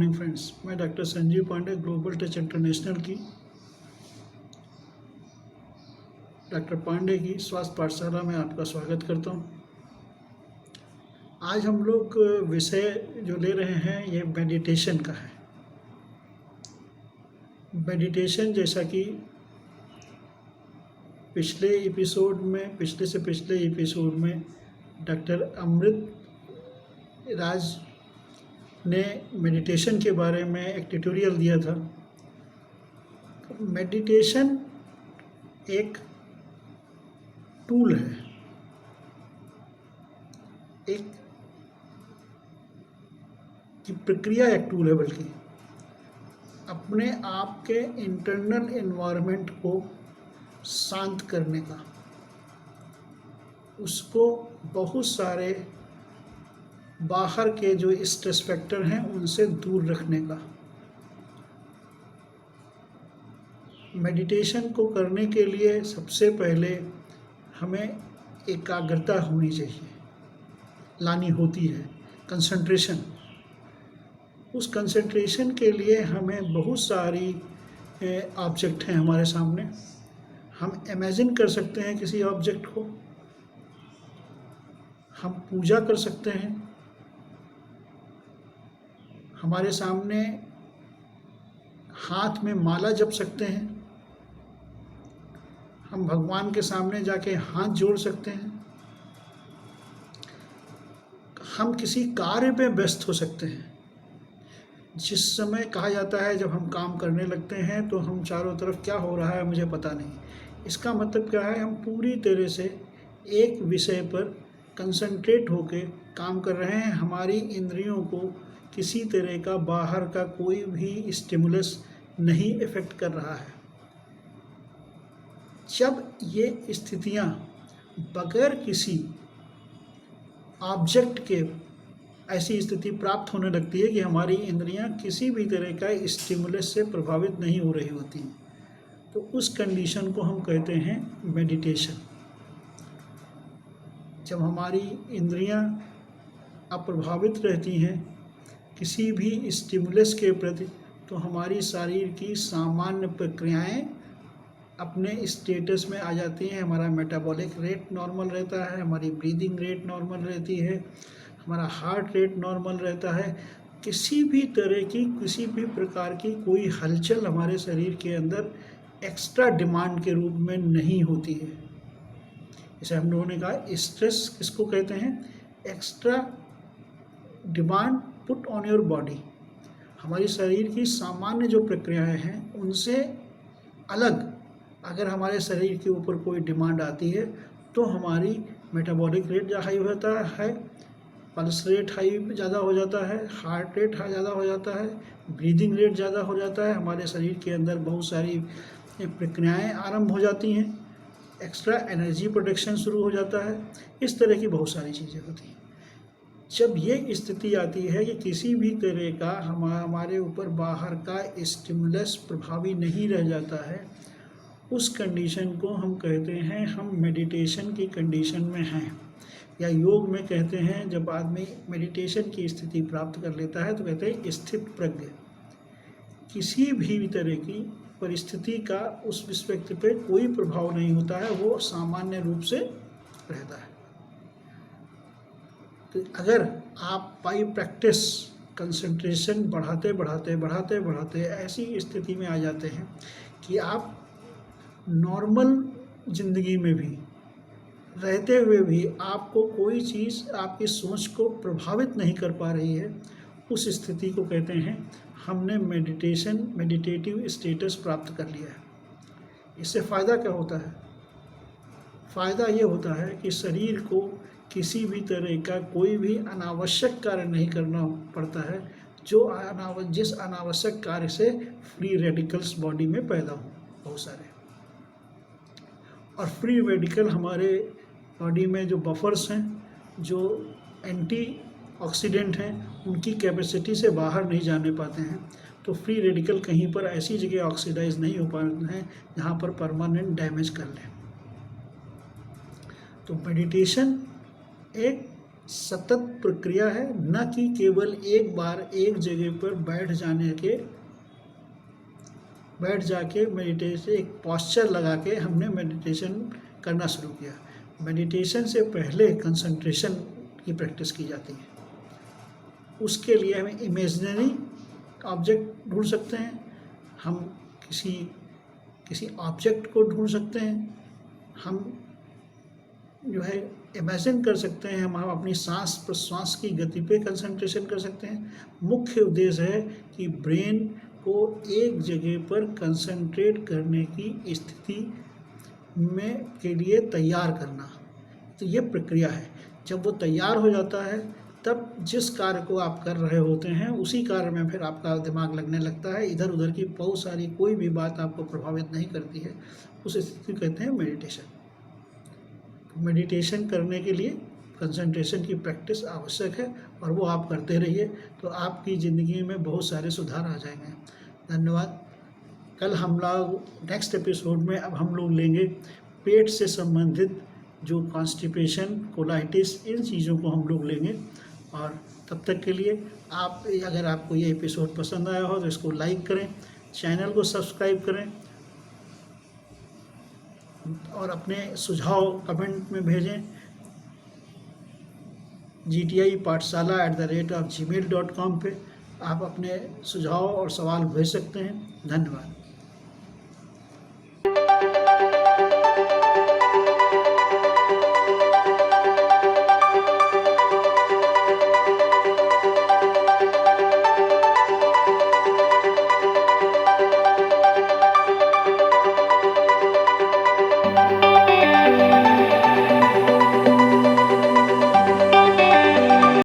Morning friends, मैं doctor Sanjeev Pandey global touch international की doctor Pandey की स्वास्थ्य पाठशाला में आपका स्वागत करता हूं। आज हम लोग विषय जो ले रहे हैं ये मेडिटेशन का है। मेडिटेशन जैसा कि पिछले से पिछले एपिसोड में डॉक्टर अमृत राज ने मेडिटेशन के बारे में एक ट्यूटोरियल दिया था। मेडिटेशन एक टूल है, एक की प्रक्रिया एक टूल है, बल्कि अपने आप के इंटरनल एनवायरनमेंट को शांत करने का, उसको बहुत सारे बाहर के जो स्ट्रेस फैक्टर हैं उनसे दूर रखने का। मेडिटेशन को करने के लिए सबसे पहले हमें एकाग्रता होनी चाहिए, लानी होती है, कंसंट्रेशन। उस कंसंट्रेशन के लिए हमें बहुत सारी ऑब्जेक्ट हैं हमारे सामने। हम इमेजिन कर सकते हैं किसी ऑब्जेक्ट को, हम पूजा कर सकते हैं, हमारे सामने हाथ में माला जप सकते हैं, हम भगवान के सामने जाके हाथ जोड़ सकते हैं, हम किसी कार्य में व्यस्त हो सकते हैं। जिस समय कहा जाता है जब हम काम करने लगते हैं तो हम चारों तरफ क्या हो रहा है मुझे पता नहीं। इसका मतलब क्या है, हम पूरी तरह से एक विषय पर कंसंट्रेट होकर काम कर रहे हैं। हमारी इंद्रियों को किसी तरह का बाहर का कोई भी स्टिमुलस नहीं इफेक्ट कर रहा है। जब ये स्थितियाँ बगैर किसी ऑब्जेक्ट के ऐसी स्थिति प्राप्त होने लगती है कि हमारी इंद्रियां किसी भी तरह का स्टिमुलस से प्रभावित नहीं हो रही होती, तो उस कंडीशन को हम कहते हैं मेडिटेशन। जब हमारी इंद्रियां अप्रभावित रहती हैं किसी भी स्टिमुलस के प्रति, तो हमारी शरीर की सामान्य प्रक्रियाएं अपने स्टेटस में आ जाती हैं। हमारा मेटाबॉलिक रेट नॉर्मल रहता है, हमारी ब्रीदिंग रेट नॉर्मल रहती है, हमारा हार्ट रेट नॉर्मल रहता है। किसी भी तरह की किसी भी प्रकार की कोई हलचल हमारे शरीर के अंदर एक्स्ट्रा डिमांड के रूप में नहीं होती है। जैसे हम लोगों ने कहा, स्ट्रेस किसको कहते हैं? Extra demand put on your body. हमारी शरीर की सामान्य जो प्रक्रियाएं हैं उनसे अलग अगर हमारे शरीर के ऊपर कोई डिमांड आती है तो हमारी मेटाबॉलिक रेट हाई होता है, पल्स रेट हाई ज़्यादा हो जाता है, हार्ट रेट ज़्यादा हो जाता है, ब्रीदिंग रेट ज़्यादा हो जाता है, हमारे शरीर के अंदर बहुत सारी प्रक्रियाएं आरंभ हो जाती हैं, एक्स्ट्रा एनर्जी प्रोडक्शन शुरू हो जाता है। इस तरह की बहुत सारी चीज़ें होती हैं। जब ये स्थिति आती है कि किसी भी तरह का हमारे ऊपर बाहर का स्टिमुलस प्रभावी नहीं रह जाता है, उस कंडीशन को हम कहते हैं हम मेडिटेशन की कंडीशन में हैं, या योग में कहते हैं जब आदमी मेडिटेशन की स्थिति प्राप्त कर लेता है तो कहते हैं स्थित प्रज्ञ। किसी भी तरह की परिस्थिति का उस व्यक्ति पे कोई प्रभाव नहीं होता है, वो सामान्य रूप से रहता है। तो अगर आप बाई प्रैक्टिस कंसंट्रेशन बढ़ाते ऐसी स्थिति में आ जाते हैं कि आप नॉर्मल ज़िंदगी में भी रहते हुए भी आपको कोई चीज़ आपकी सोच को प्रभावित नहीं कर पा रही है, उस स्थिति को कहते हैं हमने मेडिटेटिव स्टेटस प्राप्त कर लिया है। इससे फ़ायदा क्या होता है? फ़ायदा ये होता है कि शरीर को किसी भी तरह का कोई भी अनावश्यक कार्य नहीं करना पड़ता है, जिस अनावश्यक कार्य से फ्री रेडिकल्स बॉडी में पैदा हो बहुत सारे। और फ्री रेडिकल हमारे बॉडी में जो बफर्स हैं, जो एंटी ऑक्सीडेंट हैं, उनकी कैपेसिटी से बाहर नहीं जाने पाते हैं। तो फ्री रेडिकल कहीं पर ऐसी जगह ऑक्सीडाइज नहीं हो पाते हैं जहाँ पर परमानेंट डैमेज कर लें। तो मेडिटेशन एक सतत प्रक्रिया है, न कि केवल एक बार एक जगह पर बैठ जाके मेडिटेशन एक पॉस्चर लगा के हमने मेडिटेशन करना शुरू किया। मेडिटेशन से पहले कंसंट्रेशन की प्रैक्टिस की जाती है। उसके लिए हमें इमेजिनरी ऑब्जेक्ट ढूंढ सकते हैं, हम किसी ऑब्जेक्ट को ढूंढ सकते हैं, हम जो है इमेजिन कर सकते हैं, हम अपनी सांस प्रश्वास की गति पे कंसंट्रेशन कर सकते हैं। मुख्य उद्देश्य है कि ब्रेन को एक जगह पर कंसंट्रेट करने की स्थिति में के लिए तैयार करना। तो ये प्रक्रिया है। जब वो तैयार हो जाता है तब जिस कार्य को आप कर रहे होते हैं उसी कार्य में फिर आपका दिमाग लगने लगता है, इधर उधर की बहुत सारी कोई भी बात आपको प्रभावित नहीं करती है। उस स्थिति को कहते हैं मेडिटेशन। मेडिटेशन करने के लिए कंसंट्रेशन की प्रैक्टिस आवश्यक है और वो आप करते रहिए तो आपकी ज़िंदगी में बहुत सारे सुधार आ जाएंगे। धन्यवाद। कल हम लोग नेक्स्ट एपिसोड में अब हम लोग लेंगे पेट से संबंधित जो कॉन्स्टिपेशन, कोलाइटिस, इन चीज़ों को हम लोग लेंगे। और तब तक के लिए अगर आपको ये एपिसोड पसंद आया हो तो इसको लाइक करें, चैनल को सब्सक्राइब करें और अपने सुझाव कमेंट में भेजें। gtipathshala@gmail.com पे आप अपने सुझाव और सवाल भेज सकते हैं। धन्यवाद।